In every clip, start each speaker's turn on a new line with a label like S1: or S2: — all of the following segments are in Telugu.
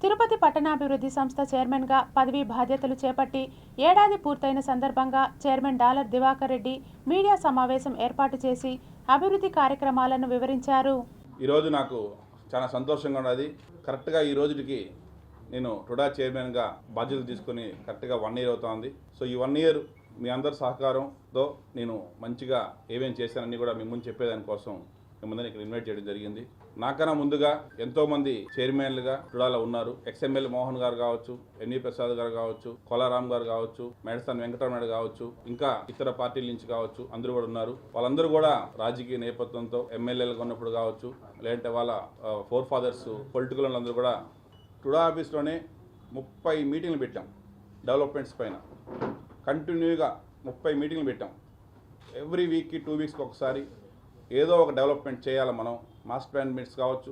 S1: తిరుపతి పట్టణాభివృద్ధి సంస్థ చైర్మన్గా పదవీ బాధ్యతలు చేపట్టి ఏడాది పూర్తయిన సందర్భంగా chairman Dollar Divakar Reddy media సమావేశం ఏర్పాటు చేసి అభివృద్ధి కార్యక్రమాలను వివరించారు.
S2: ఈరోజు నాకు చాలా సంతోషంగా ఉన్నది. కరెక్ట్గా ఈ రోజుకి నేను టుడా చైర్మన్గా బాధ్యతలు తీసుకొని కరెక్ట్గా 1 ఇయర్ అవుతుంది. సో ఈ 1 ఇయర్ మీ అందరి సహకారంతో నేను మంచిగా ఏమేమి చేశానని కూడా మీ ముందు చెప్పేదానికోసం మిమ్మల్ని ఇక్కడ ఇన్వైట్ చేయడం జరిగింది. నాకన్నా ముందుగా ఎంతోమంది చైర్మన్లుగా టుడాలో ఉన్నారు. ఎక్స్ఎమ్మెల్యే మోహన్ గారు కావచ్చు, ఎన్వి ప్రసాద్ గారు కావచ్చు, కొలారాం గారు కావచ్చు, మేడస్థాన్ వెంకటరమణ కావచ్చు, ఇంకా ఇతర పార్టీల నుంచి కావచ్చు, అందరూ కూడా ఉన్నారు. వాళ్ళందరూ కూడా రాజకీయ నేపథ్యంతో ఎమ్మెల్యేలుగా ఉన్నప్పుడు కావచ్చు, లేదంటే వాళ్ళ ఫోర్ ఫాదర్స్ పొలిటికల్ వాళ్ళందరూ కూడా టుడా ఆఫీస్లోనే 30 మీటింగ్లు పెట్టాం. డెవలప్మెంట్స్ పైన కంటిన్యూగా 30 మీటింగ్లు పెట్టాం. ఎవ్రీ వీక్కి 2 వీక్స్కి ఒకసారి ఏదో ఒక డెవలప్మెంట్ చేయాలి. మనం మాస్టర్ ప్లాన్ మీట్స్ కావచ్చు,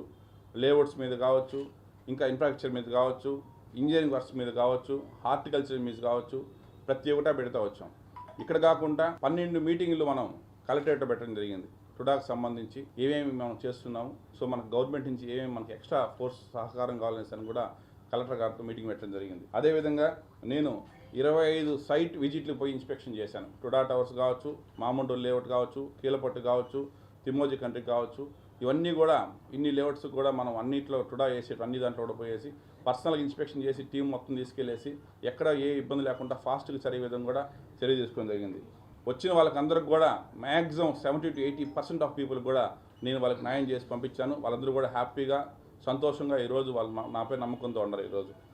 S2: లేఅవుట్స్ మీద కావచ్చు, ఇంకా ఇన్ఫ్రాస్ట్రక్చర్ మీద కావచ్చు, ఇంజనీరింగ్ వర్క్స్ మీద కావచ్చు, హార్టికల్చర్ మీద కావచ్చు, ప్రతి ఒక్కటా పెడతా వచ్చాం. ఇక్కడ కాకుండా 12 మీటింగ్లు మనం కలెక్టరేట్లో పెట్టడం జరిగింది. టుడాకు సంబంధించి ఏమేమి మనం చేస్తున్నాము, సో మనకు గవర్నమెంట్ నుంచి ఏమేమి మనకి ఎక్స్ట్రా ఫోర్స్ సహకారం కావాలనేసి కూడా కలెక్టర్ గారితో మీటింగ్ పెట్టడం జరిగింది. అదేవిధంగా నేను 25 సైట్ విజిట్లు పోయి ఇన్స్పెక్షన్ చేశాను. టుడా టవర్స్ కావచ్చు, మామూండూరు లేఅవుట్ కావచ్చు, కీలపట్టు కావచ్చు, తిమ్మోజీ కంట్రీ కావచ్చు, ఇవన్నీ కూడా ఇన్ని లేఅవుట్స్ కూడా మనం అన్నింటిలో టుడా వేసి అన్ని దాంట్లో కూడా పోయేసి పర్సనల్గా ఇన్స్పెక్షన్ చేసి టీం మొత్తం తీసుకెళ్ళేసి ఎక్కడ ఏ ఇబ్బంది లేకుండా ఫాస్ట్గా జరిగే విధంగా కూడా చర్య తీసుకోవడం జరిగింది. వచ్చిన వాళ్ళకందరికి కూడా మ్యాక్సిమం 70 to 80% ఆఫ్ పీపుల్ కూడా నేను వాళ్ళకి న్యాయం చేసి పంపించాను. వాళ్ళందరూ కూడా హ్యాపీగా సంతోషంగా ఈరోజు వాళ్ళు నాపై నమ్మకంతో ఉన్నారు ఈరోజు.